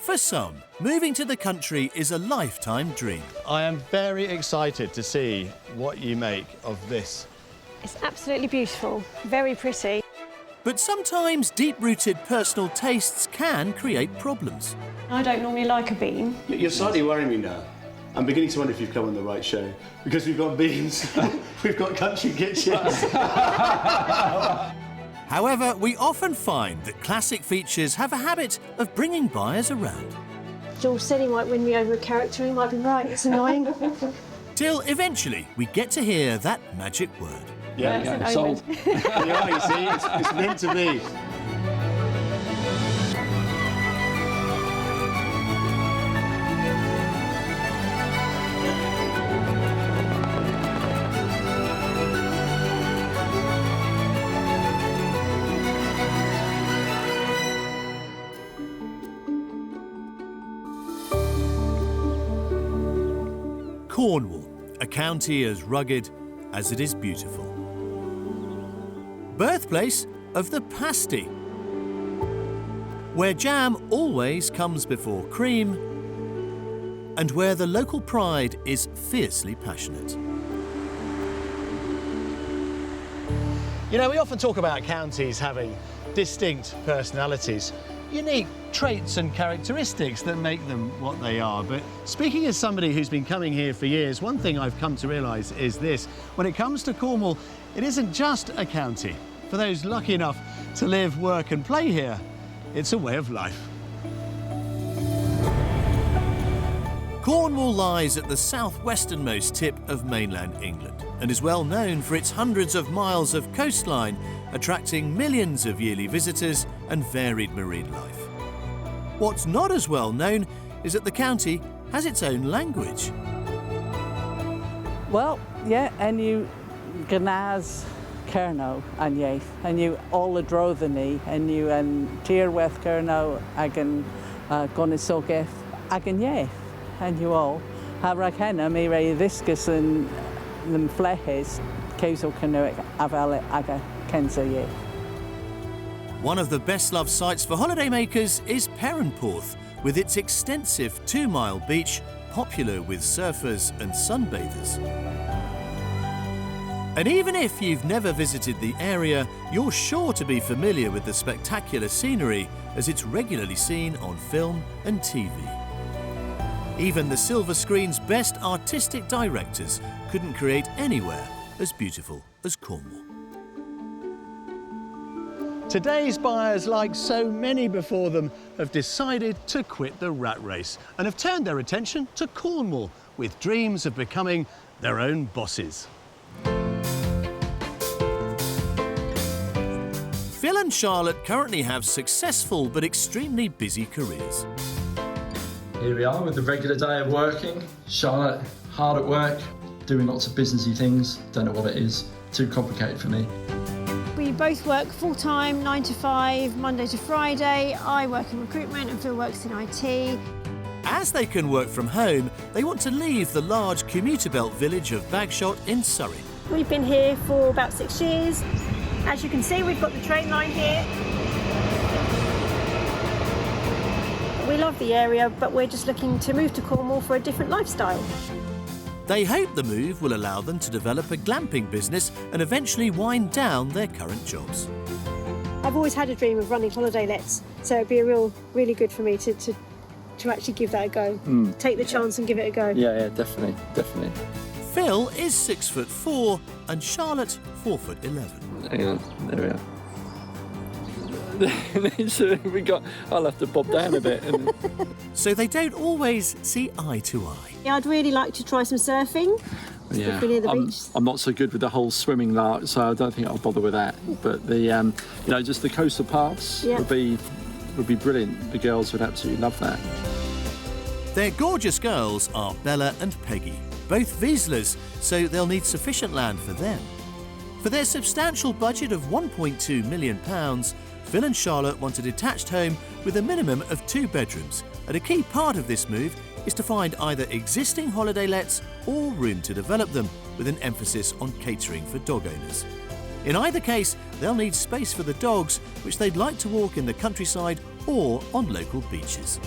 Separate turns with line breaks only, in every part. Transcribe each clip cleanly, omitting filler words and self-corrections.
For some, moving to the country is a lifetime dream.
I am very excited to see what you make of this.
It's absolutely beautiful, very pretty.
But sometimes deep-rooted personal tastes can create problems.
I don't normally like a bean.
You're slightly worrying me now. I'm beginning to wonder if you've come on the right show, because we've got beans, we've got country kitchens.
However, we often find that classic features have a habit of bringing buyers around.
Jules said he might win me over a character, he might be right, it's annoying.
Till eventually we get to hear that magic word.
Yeah,
sold.
Yeah, you see, it's meant to be.
Cornwall, a county as rugged as it is beautiful. Birthplace of the pasty, where jam always comes before cream, and where the local pride is fiercely passionate.
You know, we often talk about counties having distinct personalities, unique traits and characteristics that make them what they are. But speaking as somebody who's been coming here for years, one thing I've come to realise is this. When it comes to Cornwall, it isn't just a county. For those lucky enough to live, work and play here, it's a way of life.
Cornwall lies at the southwesternmost tip of mainland England and is well known for its hundreds of miles of coastline, attracting millions of yearly visitors and varied marine life. What's not as well known is that the county has its own language.
Well, yeah, and you Gnaz Kerno and Yaith, and you all the Drothany, and you Tirweth Kerno, Agan Gonisogeth, Agan Yaith, and you all have Rakenna, Mire Viscus and them Flehes, Keso Canoic, Aval Aga Kenza Yaith.
One of the best-loved sites for holidaymakers is Perranporth, with its extensive 2-mile beach, popular with surfers and sunbathers. And even if you've never visited the area, you're sure to be familiar with the spectacular scenery as it's regularly seen on film and TV. Even the silver screen's best artistic directors couldn't create anywhere as beautiful as Cornwall.
Today's buyers, like so many before them, have decided to quit the rat race and have turned their attention to Cornwall with dreams of becoming their own bosses.
Phil and Charlotte currently have successful but extremely busy careers.
Here we are with the regular day of working. Charlotte, hard at work, doing lots of businessy things. Don't know what it is, too complicated for me.
We both work full-time, 9 to 5, Monday to Friday. I work in recruitment and Phil works in IT.
As they can work from home, they want to leave the large commuter belt village of Bagshot in Surrey.
We've been here for about 6 years. As you can see, we've got the train line here. We love the area, but we're just looking to move to Cornwall for a different lifestyle.
They hope the move will allow them to develop a glamping business and eventually wind down their current jobs.
I've always had a dream of running holiday lets, so it'd be really good for me to actually give that a go. Take the chance and give it a go.
Yeah, definitely.
Phil is 6'4" and Charlotte 4'11".
Hang on, there we are. I'll have to bob down a bit.
So they don't always see eye to eye.
Yeah, I'd really like to try some surfing.
Yeah,
if we're near the beach.
I'm not so good with the whole swimming lark, so I don't think I'll bother with that. But the, just the coastal paths would be brilliant. The girls would absolutely love that.
Their gorgeous girls are Bella and Peggy, both Vieslers, so they'll need sufficient land for them. For their substantial budget of £1.2 million, Phil and Charlotte want a detached home with a minimum of 2 bedrooms, and a key part of this move is to find either existing holiday lets or room to develop them, with an emphasis on catering for dog owners. In either case, they'll need space for the dogs, which they'd like to walk in the countryside or on local beaches.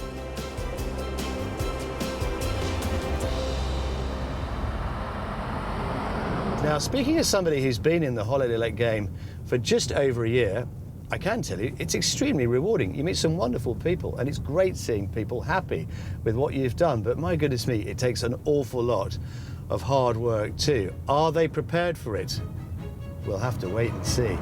Now, speaking as somebody who's been in the holiday let game for just over a year, I can tell you it's extremely rewarding. You meet some wonderful people, and it's great seeing people happy with what you've done. But my goodness me, it takes an awful lot of hard work too. Are they prepared for it? We'll have to wait and see.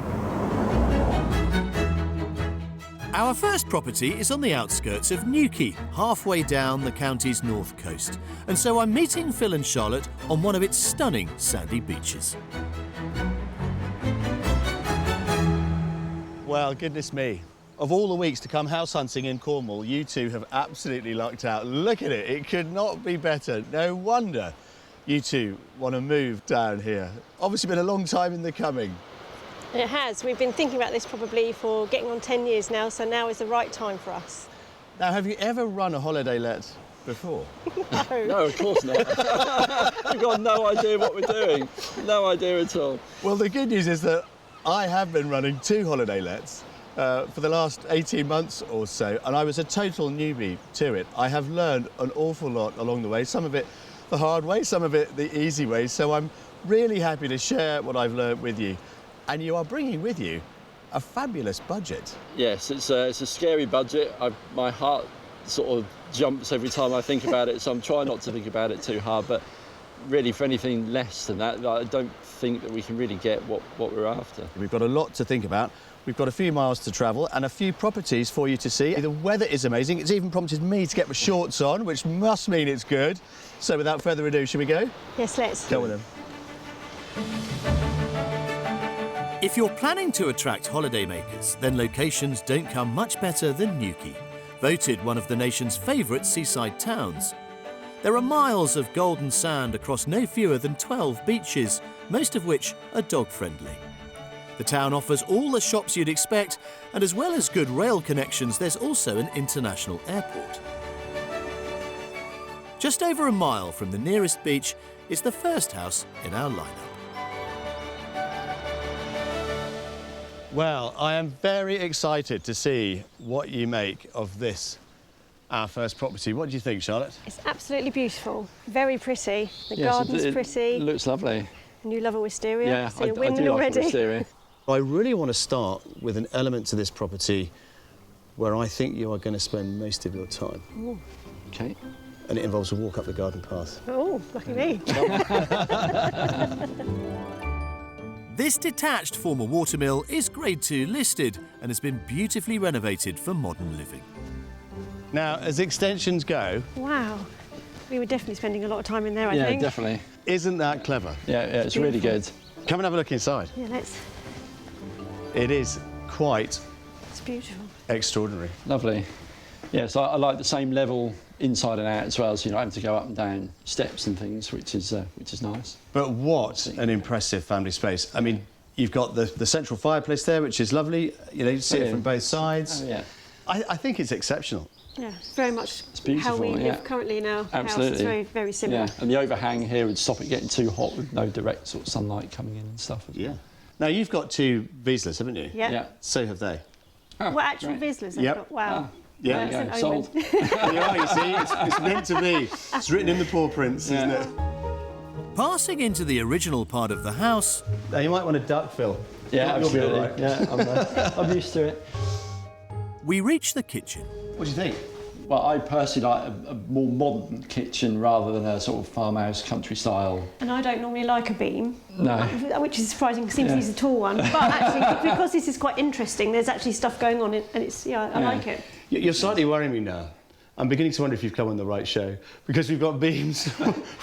Our first property is on the outskirts of Newquay, halfway down the county's north coast. And so I'm meeting Phil and Charlotte on one of its stunning sandy beaches.
Well, goodness me. Of all the weeks to come house hunting in Cornwall, you two have absolutely lucked out. Look at it, it could not be better. No wonder you two want to move down here. Obviously been a long time in the coming.
It has. We've been thinking about this probably for getting on 10 years now, so now is the right time for us.
Now, have you ever run a holiday let before?
No, of course not. We've got no idea what we're doing. No idea at all.
Well, the good news is that I have been running 2 holiday lets for the last 18 months or so, and I was a total newbie to it. I have learned an awful lot along the way, some of it the hard way, some of it the easy way, so I'm really happy to share what I've learned with you. And you are bringing with you a fabulous budget.
Yes, it's a scary budget. My heart sort of jumps every time I think about it, so I'm trying not to think about it too hard, but really for anything less than that, I don't think that we can really get what we're after.
We've got a lot to think about. We've got a few miles to travel and a few properties for you to see. The weather is amazing. It's even prompted me to get my shorts on, which must mean it's good. So without further ado, shall we go?
Yes, let's.
Go with them.
If you're planning to attract holidaymakers, then locations don't come much better than Newquay, voted one of the nation's favourite seaside towns. There are miles of golden sand across no fewer than 12 beaches, most of which are dog-friendly. The town offers all the shops you'd expect, and as well as good rail connections, there's also an international airport. Just over a mile from the nearest beach is the first house in our lineup.
Well, I am very excited to see what you make of this, our first property. What do you think, Charlotte?
It's absolutely beautiful, very pretty. The
Yes,
garden's pretty.
It looks lovely.
And you love a wisteria,
Yeah,
so you're
I
winning
do
already.
like wisteria.
I really want to start with an element to this property where I think you are going to spend most of your time.
Ooh.
Okay.
And it involves a walk up the garden path.
Oh, lucky me.
This detached former watermill is Grade 2 listed and has been beautifully renovated for modern living.
Now, as extensions go...
Wow. We were definitely spending a lot of time in there, I
Yeah,
think.
definitely.
Isn't that clever?
Yeah, it's really good.
Come and have a look inside.
Yeah, let's.
It is quite
It's beautiful.
extraordinary.
Lovely. Yeah, so I like the same level inside and out as well, so you're not having to go up and down steps and things, which is nice.
But what an impressive family space. I mean, you've got the central fireplace there, which is lovely. You know, you see it from both sides.
Oh, yeah.
I think it's exceptional.
Yeah, it's very much
beautiful,
how we
yeah.
live currently in our house.
Absolutely.
It's very, very similar.
Yeah, and the overhang here would stop it getting too hot with no direct sort of sunlight coming in and stuff.
Yeah. Now, you've got 2 Vizslas, haven't you?
Yeah.
Yeah.
So have they.
Oh,
Well, actual
right.
Vizslas.
Yep.
Wow.
Yeah.
There you
That's
go,
an omen.
sold.
There you are, you see, it's meant to be. It's written in the paw prints, isn't
Yeah.
it?
Passing into the original part of the house,
Now, you might want a duck, Phil.
Yeah,
You'll be all
absolutely.
right.
Yeah, I'm used to it.
we reach the kitchen.
What do you think?
Well, I personally like a more modern kitchen rather than a sort of farmhouse country style.
And I don't normally like a beam.
No.
Which is surprising, seems
Yeah.
he's a tall one. But actually, because this is quite interesting, there's actually stuff going on, and it's, I
Yeah.
like it.
You're slightly worrying me now. I'm beginning to wonder if you've come on the right show, because we've got beams,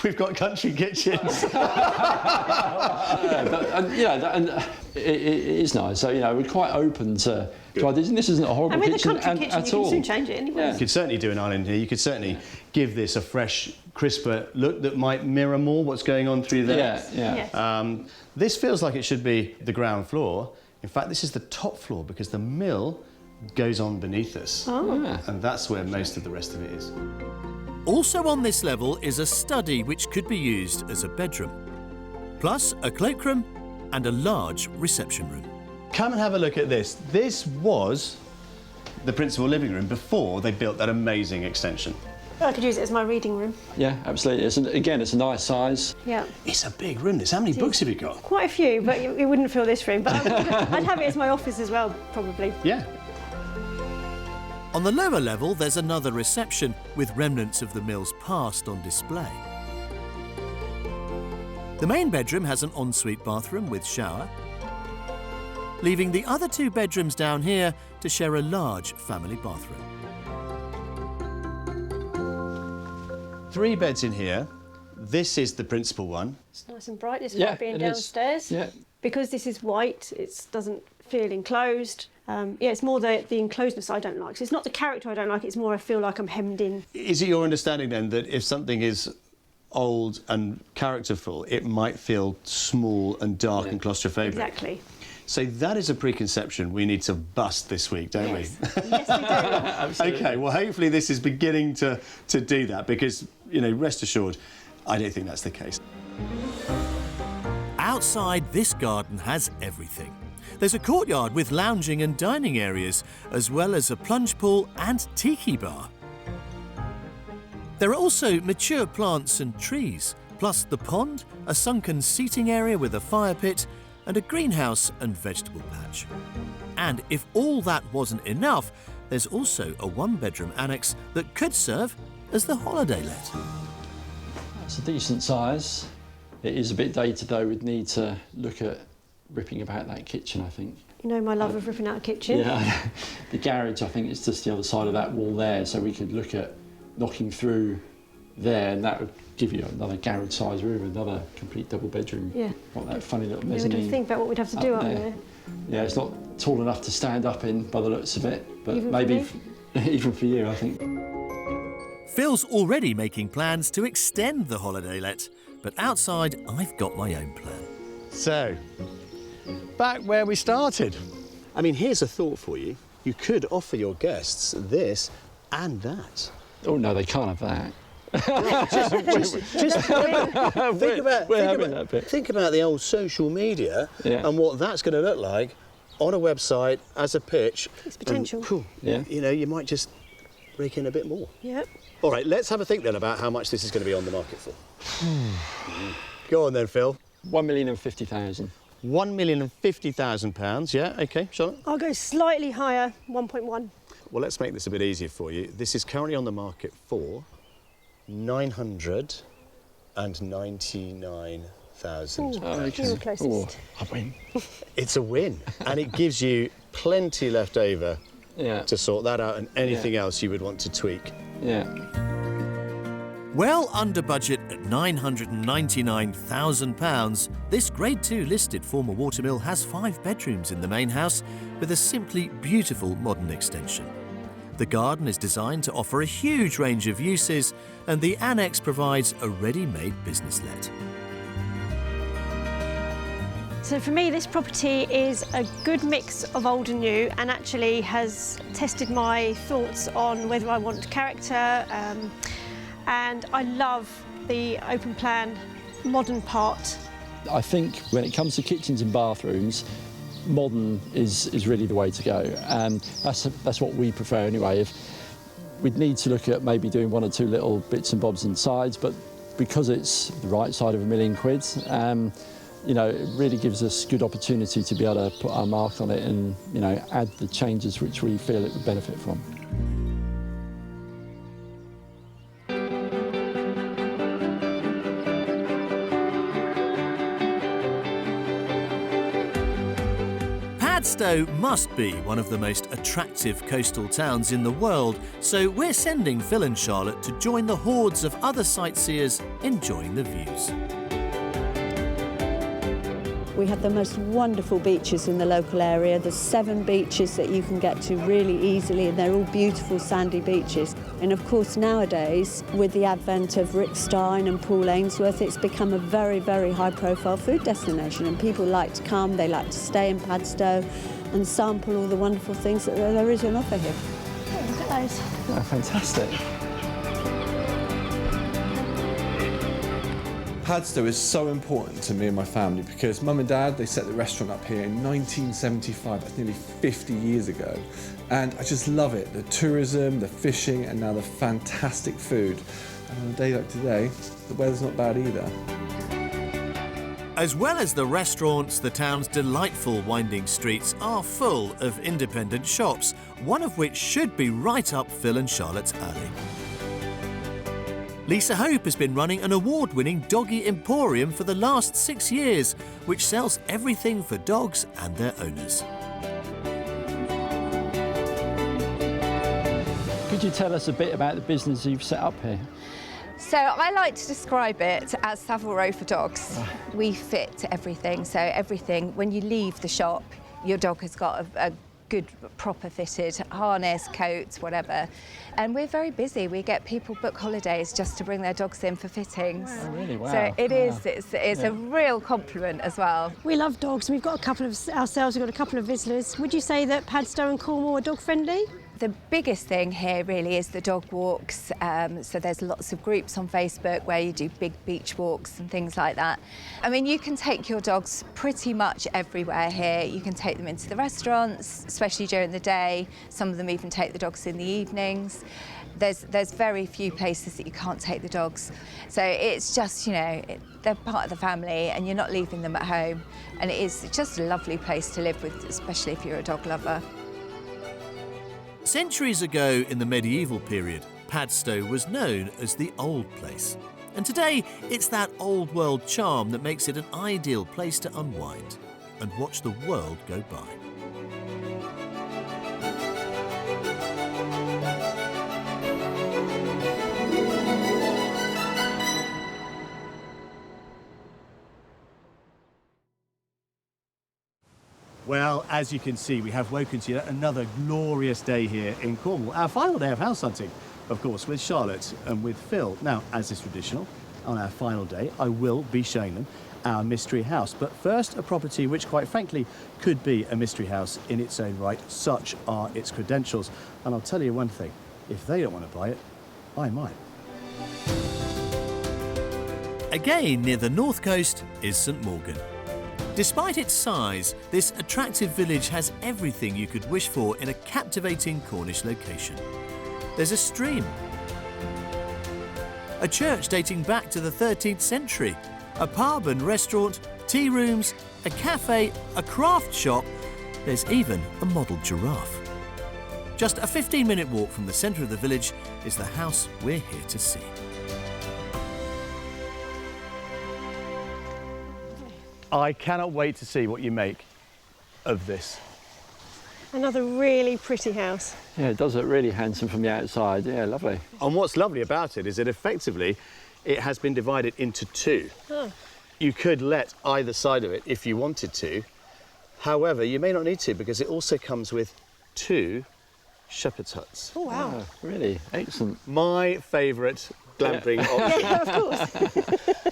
we've got country kitchens.
It is nice. So, we're quite open to ideas, and this isn't a horrible
And with a
kitchen
country kitchen,
at
you can
all.
soon change it anyway.
Yeah.
You could certainly do an island here. You could certainly give this a fresh, crisper look that might mirror more what's going on through there.
Yeah.
Yes.
This feels like it should be the ground floor. In fact, this is the top floor because the mill goes on beneath us.
Oh.
Yeah.
And that's where most of the rest of it is.
Also on this level is a study which could be used as a bedroom, plus a cloakroom and a large reception room.
Come and have a look at this. This was the principal living room before they built that amazing extension.
I could use it as my reading room.
Yeah, absolutely. It's a nice size.
Yeah.
It's a big room. How many books have you got?
Quite a few, but it wouldn't fill this room. But I'd have it as my office as well, probably.
Yeah.
On the lower level, there's another reception with remnants of the mill's past on display. The main bedroom has an ensuite bathroom with shower, leaving the other 2 bedrooms down here to share a large family bathroom.
3 beds in here. This is the principal one.
It's nice and bright. This is
Yeah,
like being
it is.
downstairs.
Yeah.
Because this is white, it doesn't feel enclosed. It's more the enclosedness I don't like. So it's not the character I don't like, it's more I feel like I'm hemmed in.
Is it your understanding then that if something is old and characterful, it might feel small and dark and claustrophobic?
Exactly.
So that is a preconception we need to bust this week, don't
Yes. Yes, we do.
Absolutely.
we? Okay, well, hopefully this is beginning to do that because, rest assured, I don't think that's the case.
Outside, this garden has everything. There's a courtyard with lounging and dining areas, as well as a plunge pool and tiki bar. There are also mature plants and trees, plus the pond, a sunken seating area with a fire pit, and a greenhouse and vegetable patch. And if all that wasn't enough, there's also a 1-bedroom annex that could serve as the holiday let.
It's a decent size. It is a bit dated though. We'd need to look at ripping about that kitchen, I think.
You know my love of ripping out a kitchen.
Yeah, the garage, I think, is just the other side of that wall there, so we could look at knocking through there, and that would give you another garage-sized room, another complete double bedroom.
Yeah.
What that funny little
You
mezzanine.
would think about what we'd have to do up there.
Yeah, it's not tall enough to stand up in by the looks of it, but
Even for
maybe
me?
even for you, I think.
Phil's already making plans to extend the holiday let, but outside, I've got my own plan.
So, back where we started. I mean, here's a thought for you. You could offer your guests this and that.
Oh no, they can't have that.
Think about the old social media and what that's going to look like on a website as a pitch.
It's potential.
Cool.
Yeah.
You might just rake in a bit more.
Yep.
All right, let's have a think then about how much this is going to be on the market for. Go on then, Phil.
1,050,000.
£1,050,000, yeah, OK, Charlotte?
I'll go slightly higher, 1.1.
Well, let's make this a bit easier for you. This is currently on the market for £999,000.
You were closest.
I win.
It's a win, and it gives you plenty left over
Yeah.
to sort that out and anything else you would want to tweak.
Yeah.
Well under budget at £999,000, this Grade 2 listed former watermill has 5 bedrooms in the main house with a simply beautiful modern extension. The garden is designed to offer a huge range of uses, and the annex provides a ready-made business let.
So for me, this property is a good mix of old and new, and actually has tested my thoughts on whether I want character, and I love the open plan modern part.
I think when it comes to kitchens and bathrooms, modern is really the way to go. That's what we prefer anyway. If we'd need to look at maybe doing 1 or 2 little bits and bobs insides, but because it's the right side of £1 million, it really gives us good opportunity to be able to put our mark on it and add the changes which we feel it would benefit from.
Padstow must be one of the most attractive coastal towns in the world, so we're sending Phil and Charlotte to join the hordes of other sightseers enjoying the views.
We have the most wonderful beaches in the local area. There's 7 beaches that you can get to really easily, and they're all beautiful sandy beaches. And of course nowadays, with the advent of Rick Stein and Paul Ainsworth, it's become a very, very high-profile food destination, and people like to come, they like to stay in Padstow and sample all the wonderful things that there is on offer here.
Oh, look at those.
Oh, fantastic.
Padstow is so important to me and my family because Mum and Dad, they set the restaurant up here in 1975, that's nearly 50 years ago. And I just love it, the tourism, the fishing, and now the fantastic food. And on a day like today, the weather's not bad either.
As well as the restaurants, the town's delightful winding streets are full of independent shops, one of which should be right up Phil and Charlotte's alley. Lisa Hope has been running an award-winning doggy emporium for the last 6 years, which sells everything for dogs and their owners.
Could you tell us a bit about the business you've set up here?
So I like to describe it as Savile Row for dogs. We fit everything, so everything, when you leave the shop, your dog has got a good, proper fitted harness, coats, whatever. And we're very busy. We get people book holidays just to bring their dogs in for fittings.
Oh, really? Wow.
So it's a real compliment as well.
We love dogs. We've got a couple of ourselves. We've got a couple of visitors. Would you say that Padstow and Cornwall are dog friendly?
The biggest thing here really is the dog walks. So there's lots of groups on Facebook where you do big beach walks and things like that. I mean, you can take your dogs pretty much everywhere here. You can take them into the restaurants, especially during the day. Some of them even take the dogs in the evenings. There's very few places that you can't take the dogs. So it's just, you know, they're part of the family and you're not leaving them at home. And it is just a lovely place to live with, especially if you're a dog lover.
Centuries ago in the medieval period, Padstow was known as the Old Place. And today, it's that old world charm that makes it an ideal place to unwind and watch the world go by.
Well, as you can see, we have woken to yet another glorious day here in Cornwall. Our final day of house hunting, of course, with Charlotte and with Phil. Now, as is traditional, on our final day, I will be showing them our mystery house. But first, a property which, quite frankly, could be a mystery house in its own right. Such are its credentials. And I'll tell you one thing, if they don't want to buy it, I might.
Again, near the north coast is St Morgan. Despite its size, this attractive village has everything you could wish for in a captivating Cornish location. There's a stream, a church dating back to the 13th century, a pub and restaurant, tea rooms, a cafe, a craft shop. There's even a model giraffe. Just a 15-minute walk from the centre of the village is the house we're here to see.
I cannot wait to see what you make of this.
Another really pretty house.
Yeah, it does look really handsome from the outside. Yeah, lovely.
And what's lovely about it is that effectively it has been divided into two.
Oh.
You could let either side of it if you wanted to. However, you may not need to because it also comes with two shepherd's huts.
Oh, wow.
Oh, really? Excellent.
My favourite glamping option.
Yeah, of course.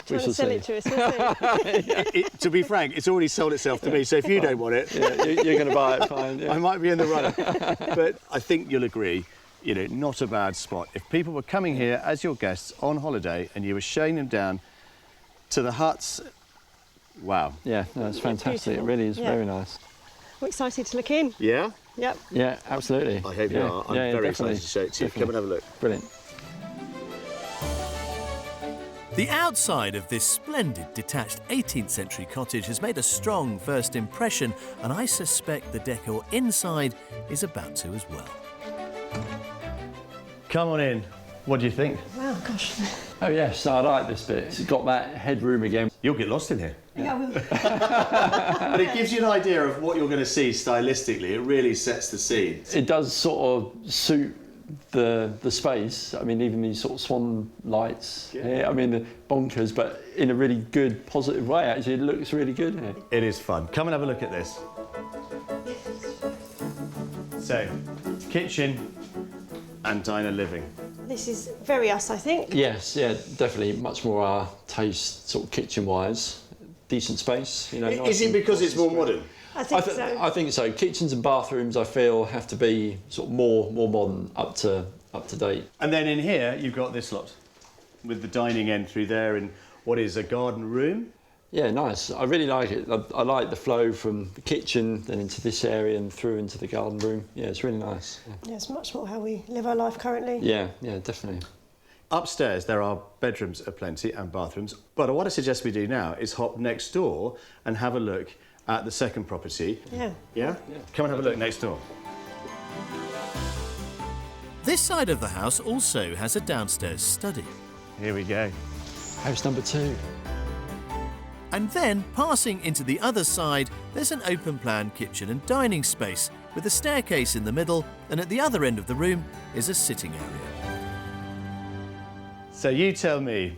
Trying to sell it to us, wasn't
To be frank, it's already sold itself to me, so if you don't want it,
Yeah, you're going to buy it, fine. Yeah.
I might be in the running. But I think you'll agree, you know, not a bad spot. If people were coming here as your guests on holiday and you were showing them down to the huts, wow.
Yeah, no, it's fantastic. It really is very nice.
We're excited to look in.
Yeah?
Yep.
Yeah, absolutely.
I hope you are. I'm very excited to show it to you. Come and have a look.
Brilliant.
The outside of this splendid detached 18th century cottage has made a strong first impression, and I suspect the decor inside is about to as well.
Come on in. What do you think?
Wow, gosh.
Oh yes, I like this bit. It's got that headroom again.
You'll get lost in here.
Yeah, I will.
But it gives you an idea of what you're going to see stylistically. It really sets the scene.
It does sort of suit the space. I mean, even these sort of swan lights here. I mean, bonkers, but in a really good, positive way. Actually, it looks really good here.
It is fun. Come and have a look at this. So, kitchen and diner living.
This is very us, I think.
Yes, yeah, definitely much more our taste, sort of kitchen-wise. Decent space, you know.
Is it because it's more modern?
I think so.
I think so. Kitchens and bathrooms, I feel, have to be sort of more modern, up to date.
And then in here, you've got this lot with the dining end through there, and
what is a garden room.
Yeah, nice. I really like it. I like the flow from the kitchen then into this area and through into the garden room. Yeah, it's really nice.
Yeah, it's much more how we live our life currently.
Yeah, definitely.
Upstairs there are bedrooms aplenty and bathrooms, but what I suggest we do now is hop next door and have a look at the second property.
Yeah.
Yeah? Come and have a look next door.
This side of the house also has a downstairs study.
Here we go.
House number 2.
And then, passing into the other side, there's an open-plan kitchen and dining space with a staircase in the middle, and at the other end of the room is a sitting area.
So you tell me,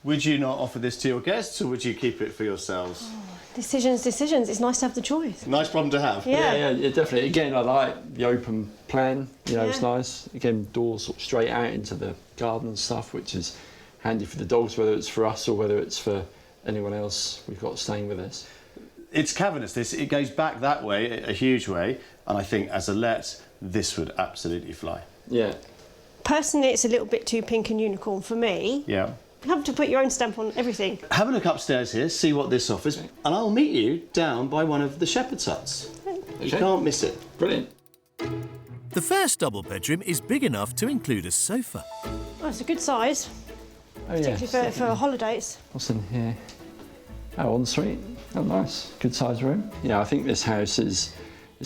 would you not offer this to your guests or would you keep it for yourselves?
Decisions. It's nice to have the choice.
Nice problem to have.
Yeah.
Yeah, definitely. Again, I like the open plan. You know, it's
Yeah.
nice. Again, doors sort of straight out into the garden and stuff, which is handy for the dogs, whether it's for us or whether it's for anyone else we've got staying with us.
It's cavernous, this. It goes back that way, a huge way, and I think as a let, this would absolutely fly.
Yeah.
Personally, it's a little bit too pink and unicorn for me.
Yeah.
You have to put your own stamp on everything.
Have a look upstairs here, see what this offers, and I'll meet you down by one of the shepherd's huts. You can't miss it.
Brilliant.
The first double bedroom is big enough to include a sofa.
Oh, it's a good size,
Oh, yeah.
particularly for holidays.
What's in here? Oh, ensuite. Oh, nice. Good size room. Yeah, I think this house is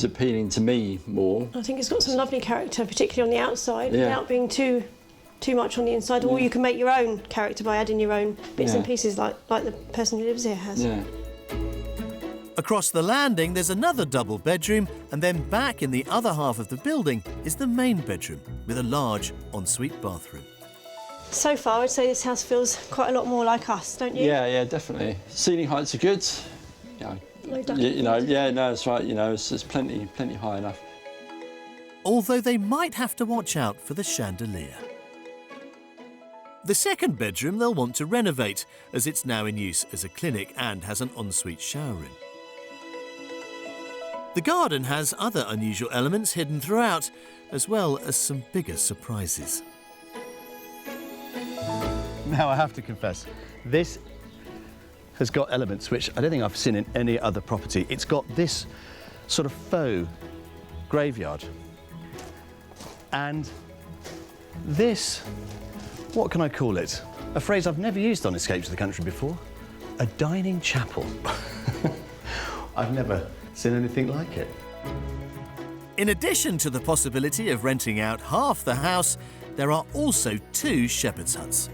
appealing to me more.
I think it's got some lovely character, particularly on the outside,
Yeah.
without being too much on the inside. Or you can make your own character by adding your own bits and
Yeah.
pieces, like the person who lives here has.
Yeah.
Across the landing, there's another double bedroom, and then back in the other half of the building is the main bedroom with a large ensuite bathroom.
So far, I'd say this house feels quite a lot more like us, don't you?
Yeah, definitely. Ceiling heights are good. Yeah.
No duck.
No, that's right. It's plenty high enough.
Although they might have to watch out for the chandelier. The second bedroom they'll want to renovate, as it's now in use as a clinic and has an ensuite shower room. The garden has other unusual elements hidden throughout, as well as some bigger surprises.
Now, I have to confess, this has got elements which I don't think I've seen in any other property. It's got this sort of faux graveyard. And this, what can I call it? A phrase I've never used on Escape to the Country before. A dining chapel. I've never seen anything like it.
In addition to the possibility of renting out half the house, there are also 2 shepherd's huts.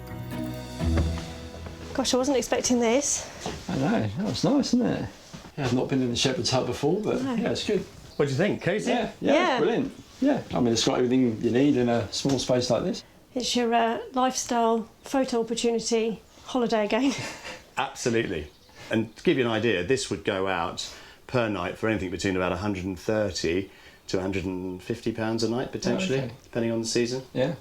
Gosh, I wasn't expecting this.
I know. That was nice, isn't it? Yeah, I've not been in the shepherd's hut before, but yeah, it's good.
What do you think? Cosy?
Yeah.
Brilliant. Yeah, I mean, it's got everything you need in a small space like this.
It's your lifestyle photo opportunity holiday again.
Absolutely. And to give you an idea, this would go out per night for anything between about 130 to 150 pounds a night, potentially,
okay.
depending on the season.
Yeah.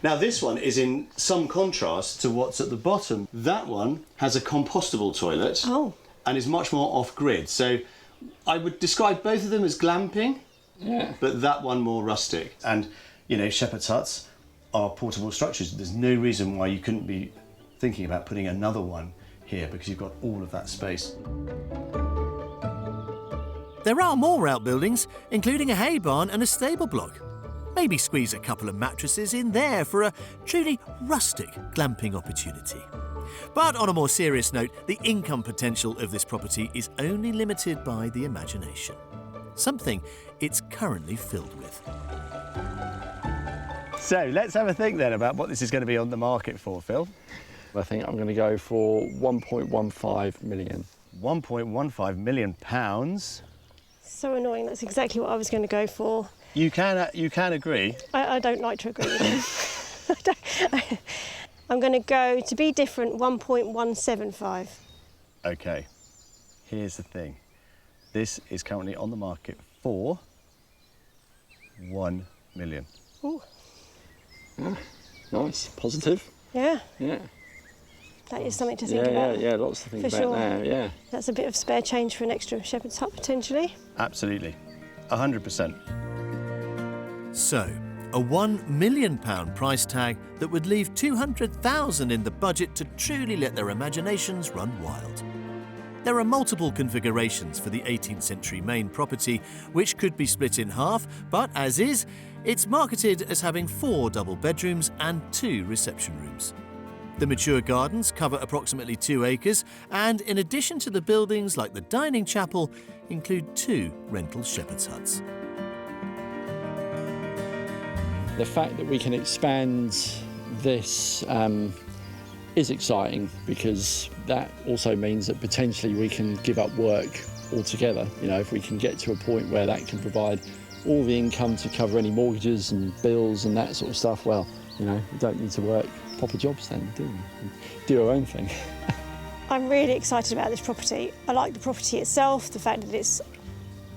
Now, this one is in some contrast to what's at the bottom. That one has a compostable toilet and is much more off-grid. So I would describe both of them as glamping, but that one more rustic. And, you know, shepherd's huts are portable structures. There's no reason why you couldn't be thinking about putting another one here because you've got all of that space.
There are more outbuildings, including a hay barn and a stable block. Maybe squeeze a couple of mattresses in there for a truly rustic glamping opportunity. But on a more serious note, the income potential of this property is only limited by the imagination. Something it's currently filled with.
So let's have a think then about what this is going to be on the market for, Phil.
I think I'm going to go for 1.15 million.
1.15 million pounds.
So annoying, that's exactly what I was going to go for.
You can agree.
I don't like to agree with him. I'm going to go, to be different, 1.175.
Okay, here's the thing. This is currently on the market for 1 million.
Ooh.
Nice, positive.
Yeah,
Yeah.
that is something to think about.
Yeah, lots to think
For
about
sure.
now, yeah.
That's a bit of spare change for an extra shepherd's hut, potentially.
Absolutely, 100%.
So, a £1 million price tag that would leave £200,000 in the budget to truly let their imaginations run wild. There are multiple configurations for the 18th century main property, which could be split in half, but as is, it's marketed as having 4 double bedrooms and 2 reception rooms. The mature gardens cover approximately 2 acres, and in addition to the buildings like the dining chapel, include 2 rental shepherd's huts.
The fact that we can expand this is exciting, because that also means that potentially we can give up work altogether. You know, if we can get to a point where that can provide all the income to cover any mortgages and bills and that sort of stuff, well, you know, we don't need to work proper jobs then, do we? Do our own thing.
I'm really excited about this property. I like the property itself, the fact that it's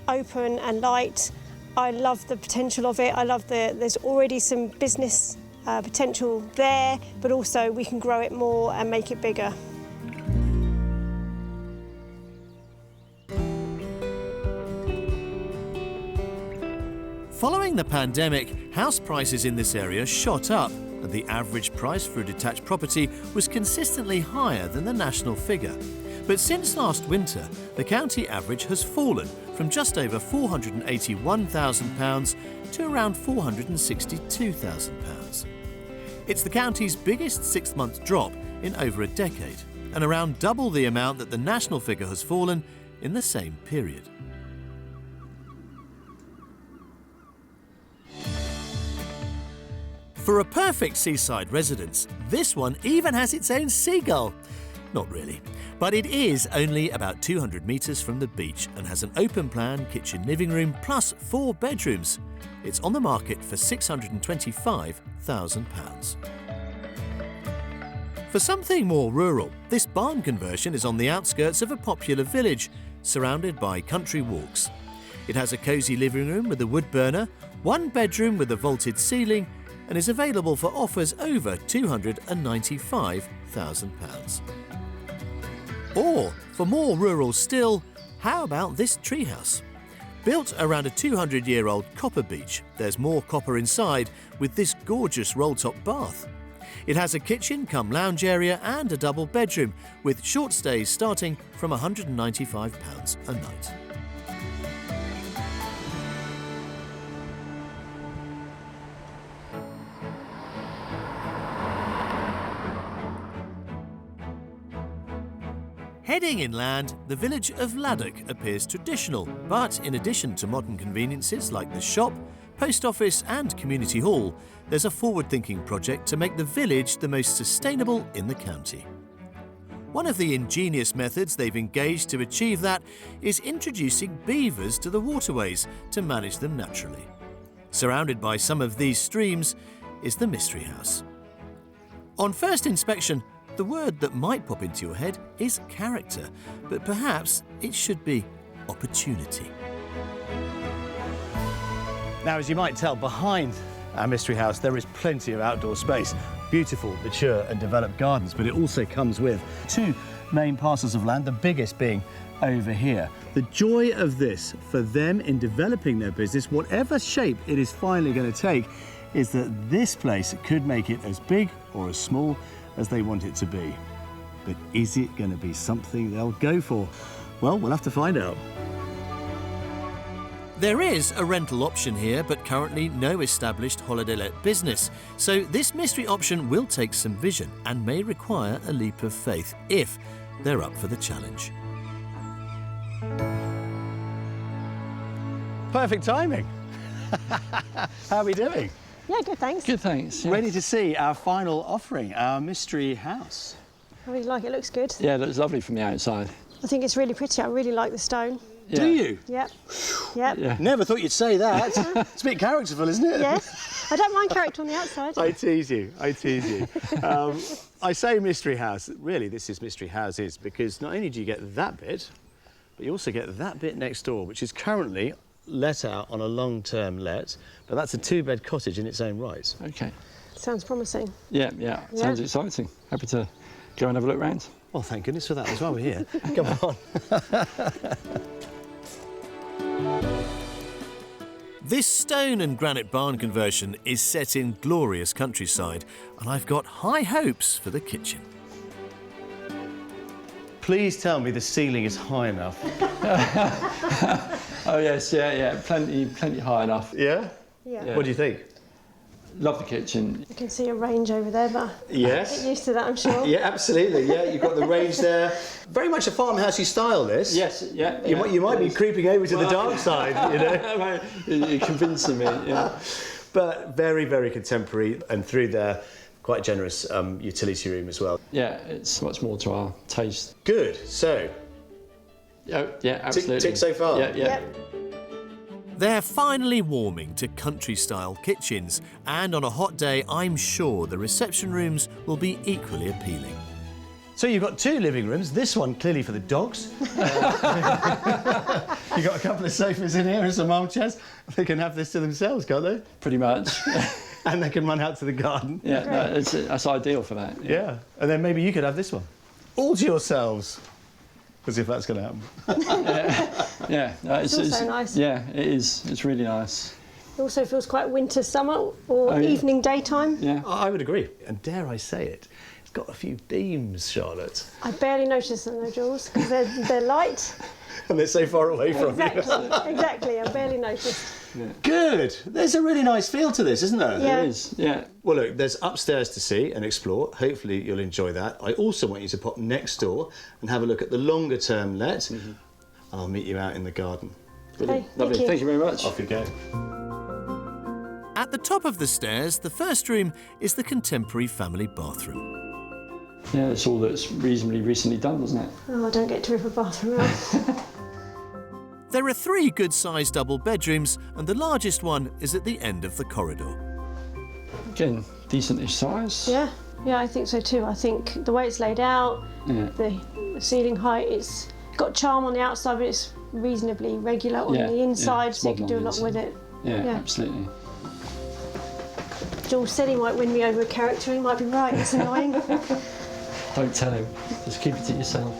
open and light. I love the potential of it. I love there's already some business potential there, but also we can grow it more and make it bigger.
Following the pandemic, house prices in this area shot up, and the average price for a detached property was consistently higher than the national figure. But since last winter, the county average has fallen from just over £481,000 to around £462,000. It's the county's biggest 6-month drop in over a decade, and around double the amount that the national figure has fallen in the same period. For a perfect seaside residence, this one even has its own seagull. Not really, but it is only about 200 metres from the beach and has an open-plan kitchen living room plus 4 bedrooms. It's on the market for £625,000. For something more rural, this barn conversion is on the outskirts of a popular village, surrounded by country walks. It has a cosy living room with a wood burner, 1 bedroom with a vaulted ceiling, and is available for offers over £295,000. Or, for more rural still, how about this treehouse? Built around a 200-year-old copper beech, there's more copper inside with this gorgeous roll-top bath. It has a kitchen cum lounge area and a double bedroom, with short stays starting from £195 a night. Heading inland, the village of Laddock appears traditional, but in addition to modern conveniences like the shop, post office and community hall, there's a forward-thinking project to make the village the most sustainable in the county. One of the ingenious methods they've engaged to achieve that is introducing beavers to the waterways to manage them naturally. Surrounded by some of these streams is the Mystery House. On first inspection, the word that might pop into your head is character, but perhaps it should be opportunity.
Now, as you might tell, behind our Mystery House there is plenty of outdoor space. Beautiful, mature and developed gardens, but it also comes with 2 main parcels of land, the biggest being over here. The joy of this for them in developing their business, whatever shape it is finally going to take, is that this place could make it as big or as small as they want it to be. But is it going to be something they'll go for? Well, we'll have to find out.
There is a rental option here, but currently no established holiday-let business. So this mystery option will take some vision and may require a leap of faith if they're up for the challenge.
Perfect timing. How are we doing?
Yeah, good, thanks.
Good, thanks. Yeah.
Ready to see our final offering, our Mystery House.
I really like it, looks good.
Yeah, it looks lovely from the outside.
I think it's really pretty, I really like the stone.
Yeah.
Do you?
Yep. Yep.
Yeah.
Never thought you'd say that. It's a bit characterful, isn't it?
Yes. I don't mind character on the outside.
I tease you, I tease you. I say Mystery House, really this is Mystery Houses, because not only do you get that bit, but you also get that bit next door, which is currently let out on a long-term let, but that's a 2-bed cottage in its own right.
Okay.
Sounds promising.
Yeah, sounds exciting. Happy to go and have a look round.
Well, thank goodness for that as well, we're here. Come on.
This stone and granite barn conversion is set in glorious countryside, and I've got high hopes for the kitchen.
Please tell me the ceiling is high enough.
Oh yes, yeah, plenty high enough.
Yeah?
Yeah.
What do you think?
Love the kitchen.
You can see a range over there, but
Yes.
get used to that, I'm sure.
Yeah, absolutely. Yeah, you've got the range there. Very much a farmhousey style, this.
Yes, yeah.
You might be creeping over to the dark side, you know.
You're convincing me. Yeah.
But very, very contemporary, and through there, quite a generous utility room as well.
Yeah, it's much more to our taste.
Good. So,
Oh, yeah, absolutely.
tick so far?
Yeah.
Yep.
They're finally warming to country-style kitchens, and on a hot day, I'm sure the reception rooms will be equally appealing.
So you've got two living rooms. This one clearly for the dogs. You've got a couple of sofas in here and some armchairs. They can have this to themselves, can't they?
Pretty much.
And they can run out to the garden.
Yeah, no, that's ideal for that.
Yeah. And then maybe you could have this one. All to yourselves. As if that's going to happen.
Yeah. No,
It's also nice.
Yeah, it is. It's really nice.
It also feels quite winter, summer, or evening, daytime.
Yeah.
I would agree. And dare I say it, it's got a few beams, Charlotte.
I barely notice them though, Jules, because they're light.
And they're so far away from you.
Exactly, I barely noticed.
Good. There's a really nice feel to this, isn't there?
Yeah.
It is, yeah.
Well, look, there's upstairs to see and explore. Hopefully you'll enjoy that. I also want you to pop next door and have a look at the longer term let. Mm-hmm. I'll meet you out in the garden.
Brilliant.
Okay,
Lovely. Thank you very much.
Off you go.
At the top of the stairs, the first room is the contemporary family bathroom.
Yeah, it's all that's reasonably recently done, doesn't it?
Oh, I don't get to rip a bathroom out.
There are 3 good-sized double bedrooms, and the largest one is at the end of the corridor.
Again, decent-ish size.
Yeah, I think so too. I think the way it's laid out, the ceiling height, it's got charm on the outside, but it's reasonably regular on the inside, so you can do a lot with it.
Yeah, absolutely.
Jules said he might win me over a character, he might be right, it's annoying.
Don't tell him, just keep it to yourself.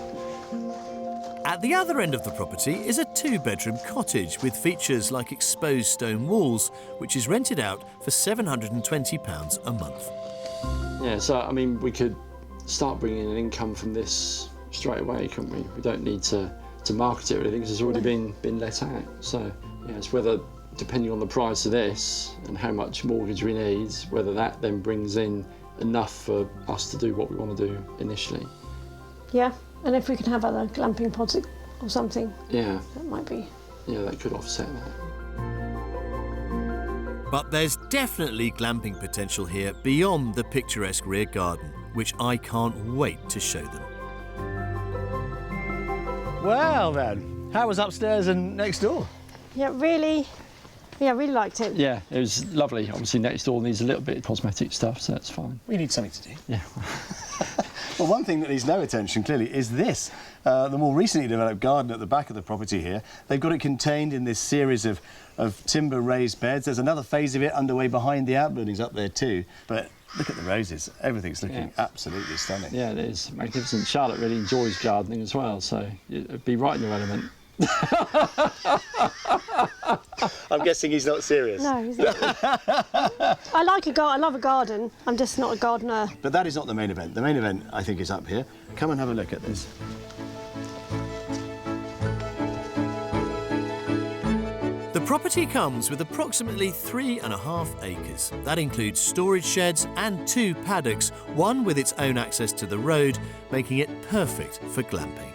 At the other end of the property is a 2-bedroom cottage with features like exposed stone walls, which is rented out for £720 a month.
Yeah, so I mean, we could start bringing in income from this straight away, couldn't we? We don't need to market it or anything because it's already been let out. So yeah, it's whether, depending on the price of this and how much mortgage we need, whether that then brings in enough for us to do what we want to do initially.
Yeah, and if we could have other glamping pods or something,
Yeah,
that might be.
yeah, that could offset that.
But there's definitely glamping potential here beyond the picturesque rear garden, which I can't wait to show them.
Well then, how was upstairs and next door?
Yeah, really liked it.
Yeah, it was lovely. Obviously, next door needs a little bit of cosmetic stuff, so that's fine.
We need something to do.
Yeah.
Well, one thing that needs no attention, clearly, is this. The more recently developed garden at the back of the property here. They've got it contained in this series of timber raised beds. There's another phase of it underway behind the outbuildings up there too. But look at the roses. Everything's looking absolutely stunning.
Yeah, it is magnificent. Charlotte really enjoys gardening as well, so it'd be right in your element.
I'm guessing he's not serious.
No, he's not. I love a garden. I'm just not a gardener.
But that is not the main event. The main event, I think, is up here. Come and have a look at this.
The property comes with approximately 3.5 acres. That includes storage sheds and 2 paddocks, one with its own access to the road, making it perfect for glamping.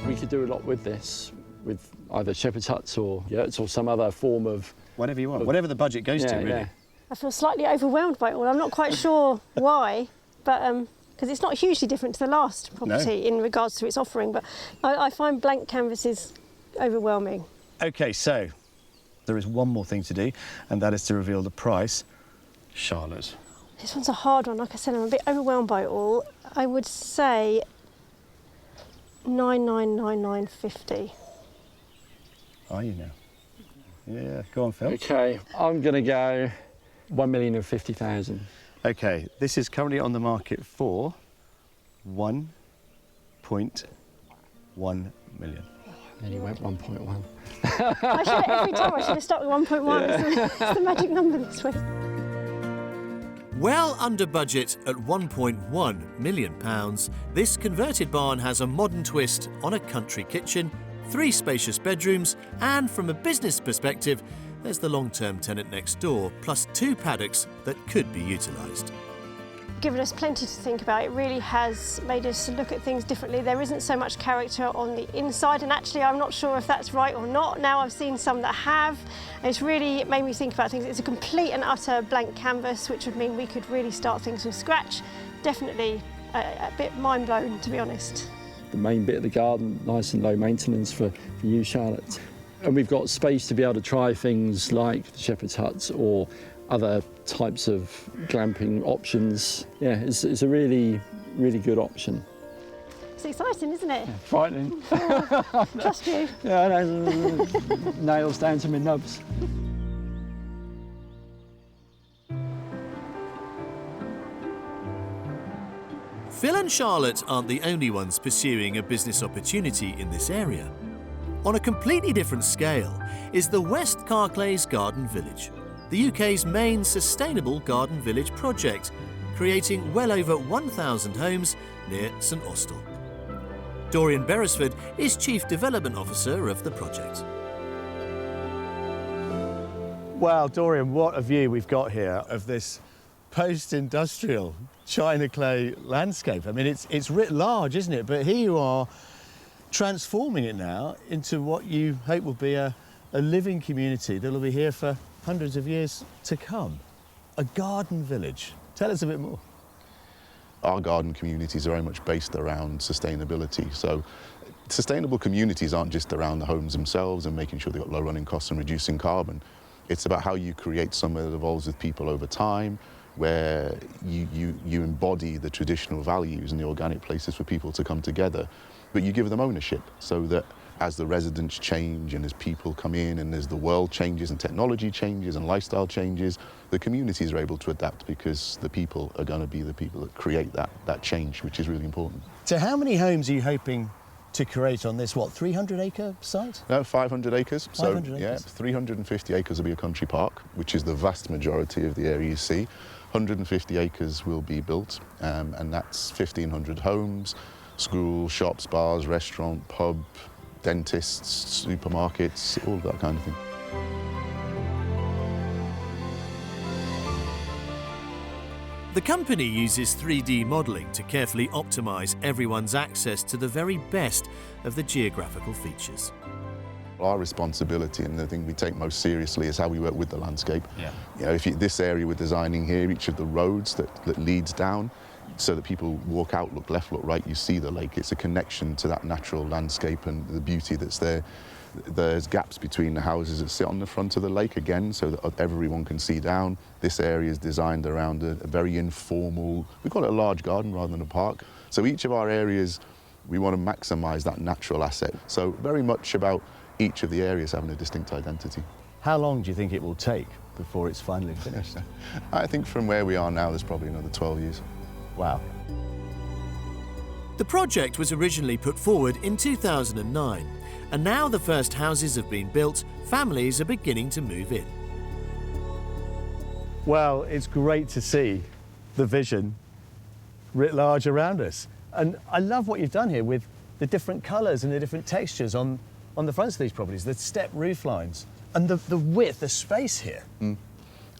We could do a lot with this, with either shepherd's huts or yurts or some other form of...
Whatever you want, whatever the budget goes to, really.
Yeah.
I feel slightly overwhelmed by it all. I'm not quite sure why, but because it's not hugely different to the last property in regards to its offering, but I find blank canvases overwhelming.
OK, so there is one more thing to do, and that is to reveal the price. Charlotte.
This one's a hard one. Like I said, I'm a bit overwhelmed by it all. I would say 9,999.50.
Are you now? Yeah, go on, Phil.
OK, I'm going to go 1,050,000.
OK, this is currently on the market for 1.1 million.
And you went 1.1.
I should, every time I should have stuck with 1.1. It's the magic number this week.
Well under budget at £1.1 million, this converted barn has a modern twist on a country kitchen, 3 spacious bedrooms, and from a business perspective, there's the long-term tenant next door, plus 2 paddocks that could be utilised.
Given us plenty to think about. It really has made us look at things differently. There isn't so much character on the inside, and actually I'm not sure if that's right or not. Now I've seen some that have, and it's really made me think about things. It's a complete and utter blank canvas, which would mean we could really start things from scratch. Definitely a bit mind blown, to be honest.
The main bit of the garden, nice and low maintenance for you, Charlotte. And we've got space to be able to try things like the shepherd's huts or other types of glamping options. Yeah, it's a really, really good option.
It's exciting, isn't it?
Yeah, frightening.
Oh, trust you.
Yeah, I know. Nails down to my nubs.
Phil and Charlotte aren't the only ones pursuing a business opportunity in this area. On a completely different scale is the West Carclays Garden Village, the UK's main sustainable garden village project, creating well over 1,000 homes near St Austell. Dorian Beresford is Chief Development Officer of the project.
Wow, Dorian, what a view we've got here of this post-industrial China clay landscape. I mean, it's writ large, isn't it? But here you are transforming it now into what you hope will be a living community that will be here for hundreds of years to come. A garden village. Tell us a bit more.
Our garden communities are very much based around sustainability. So sustainable communities aren't just around the homes themselves and making sure they've got low running costs and reducing carbon. It's about how you create somewhere that evolves with people over time, where you embody the traditional values and the organic places for people to come together, but you give them ownership so that as the residents change and as people come in and as the world changes and technology changes and lifestyle changes, the communities are able to adapt because the people are going to be the people that create that change, which is really important.
So how many homes are you hoping to create on this, 300-acre site?
No, 500 acres.
500
so,
acres.
yeah, 350 acres will be a country park, which is the vast majority of the area you see. 150 acres will be built, and that's 1,500 homes, schools, shops, bars, restaurant, pub, dentists, supermarkets, all of that kind of thing.
The company uses 3D modelling to carefully optimise everyone's access to the very best of the geographical features.
Our responsibility and the thing we take most seriously is how we work with the landscape.
Yeah.
You know, this area we're designing here, each of the roads that leads down, so that people walk out, look left, look right, you see the lake. It's a connection to that natural landscape and the beauty that's there. There's gaps between the houses that sit on the front of the lake, again, so that everyone can see down. This area is designed around a very informal, we call it a large garden rather than a park. So each of our areas, we want to maximise that natural asset. So very much about each of the areas having a distinct identity.
How long do you think it will take before it's finally finished?
I think from where we are now, there's probably another 12 years.
Wow.
The project was originally put forward in 2009, and now the first houses have been built, families are beginning to move in.
Well, it's great to see the vision writ large around us. And I love what you've done here with the different colours and the different textures on the fronts of these properties, the step roof lines, and the width, the space here.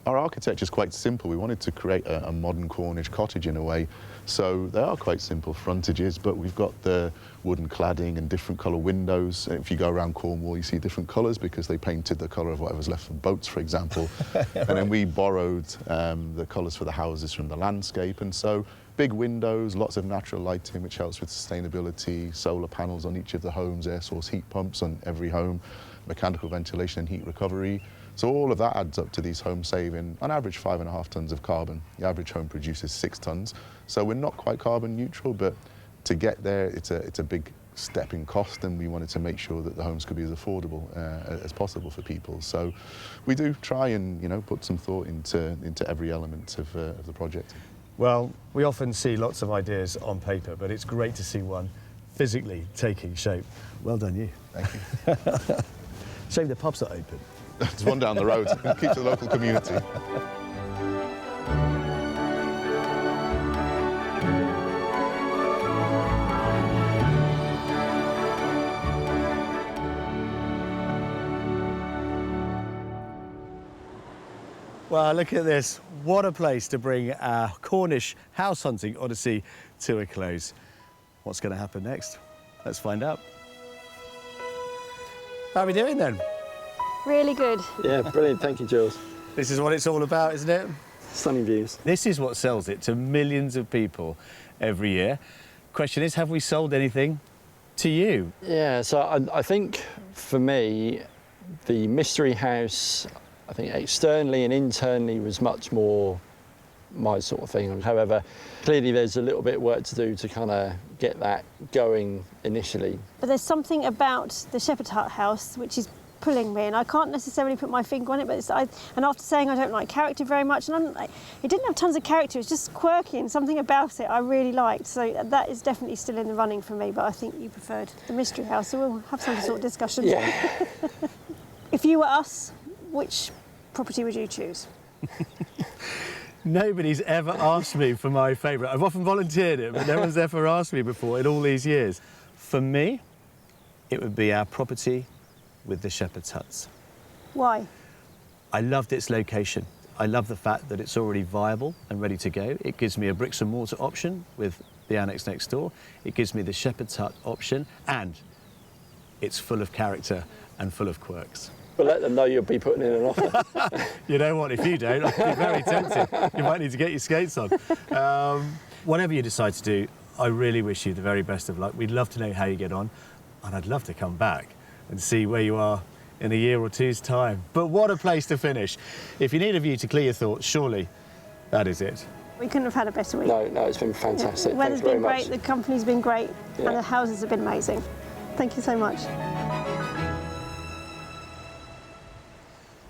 Our architecture is quite simple. We wanted to create a modern Cornish cottage in a way. So they are quite simple frontages, but we've got the wooden cladding and different colour windows. If you go around Cornwall, you see different colours because they painted the colour of whatever's left from boats, for example. And then we borrowed the colours for the houses from the landscape. And so big windows, lots of natural lighting, which helps with sustainability, solar panels on each of the homes, air source heat pumps on every home, mechanical ventilation and heat recovery. So all of that adds up to these homes saving, on average, 5.5 tonnes of carbon. The average home produces 6 tonnes. So we're not quite carbon neutral, but to get there, it's a big step in cost, and we wanted to make sure that the homes could be as affordable as possible for people. So we do try and, put some thought into every element of the project.
Well, we often see lots of ideas on paper, but it's great to see one physically taking shape. Well done, you.
Thank you.
Shame the pub's not open.
There's one down the road. Keep to the local community.
Well, look at this. What a place to bring our Cornish house hunting odyssey to a close. What's going to happen next? Let's find out. How are we doing then?
Really good.
Yeah, brilliant. Thank you, Jules.
This is what it's all about, isn't it?
Stunning views.
This is what sells it to millions of people every year. Question is, have we sold anything to you?
Yeah, so I think for me, the mystery house, I think externally and internally was much more my sort of thing. However, clearly there's a little bit of work to do to kind of get that going initially.
But there's something about the Shepherd Hut house which is pulling me, and I can't necessarily put my finger on it, but and after saying I don't like character very much, and it didn't have tons of character, it was just quirky, and something about it I really liked, so that is definitely still in the running for me, but I think you preferred the mystery house, so we'll have some sort of discussion.
Yeah.
If you were us, which property would you choose?
Nobody's ever asked me for my favourite. I've often volunteered it, but no one's ever asked me before in all these years. For me, it would be our property with the shepherd's huts.
Why?
I loved its location. I love the fact that it's already viable and ready to go. It gives me a bricks and mortar option with the annex next door. It gives me the shepherd's hut option, and it's full of character and full of quirks.
But let them know you'll be putting in an offer.
You know what, if you don't, I'd be very tempted. You might need to get your skates on. Whatever you decide to do, I really wish you the very best of luck. We'd love to know how you get on, and I'd love to come back and see where you are in a year or two's time. But what a place to finish. If you need a view to clear your thoughts, surely that is it.
We couldn't have had a better week.
No, it's been fantastic.
The weather's
Thanks very
been great,
much.
the company's been great,
Yeah.
and the houses have been amazing. Thank you so much.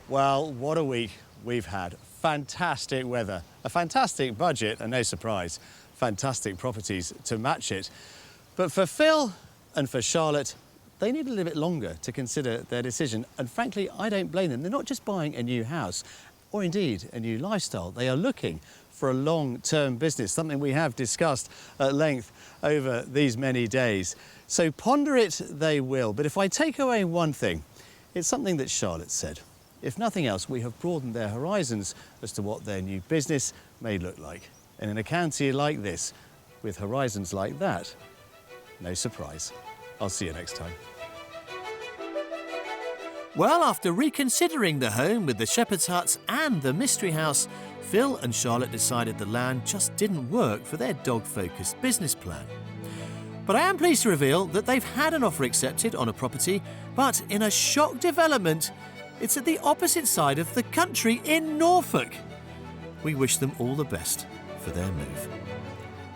Well, what a week we've had. Fantastic weather, a fantastic budget, and no surprise, fantastic properties to match it. But for Phil and for Charlotte, they need a little bit longer to consider their decision. And frankly, I don't blame them. They're not just buying a new house, or indeed a new lifestyle. They are looking for a long-term business, something we have discussed at length over these many days. So ponder it they will. But if I take away one thing, it's something that Charlotte said. If nothing else, we have broadened their horizons as to what their new business may look like. And in a county like this, with horizons like that, no surprise. I'll see you next time.
Well, after reconsidering the home with the shepherd's huts and the mystery house, Phil and Charlotte decided the land just didn't work for their dog-focused business plan. But I am pleased to reveal that they've had an offer accepted on a property, but in a shock development, it's at the opposite side of the country in Norfolk. We wish them all the best for their move.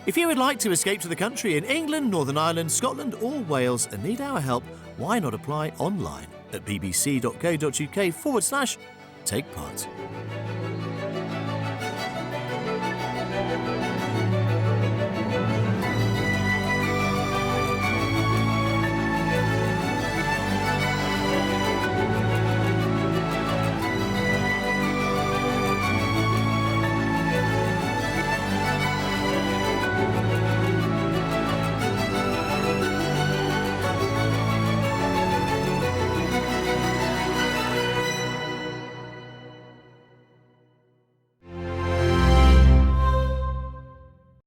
If you would like to escape to the country in England, Northern Ireland, Scotland or Wales and need our help, why not apply online at bbc.co.uk/take part.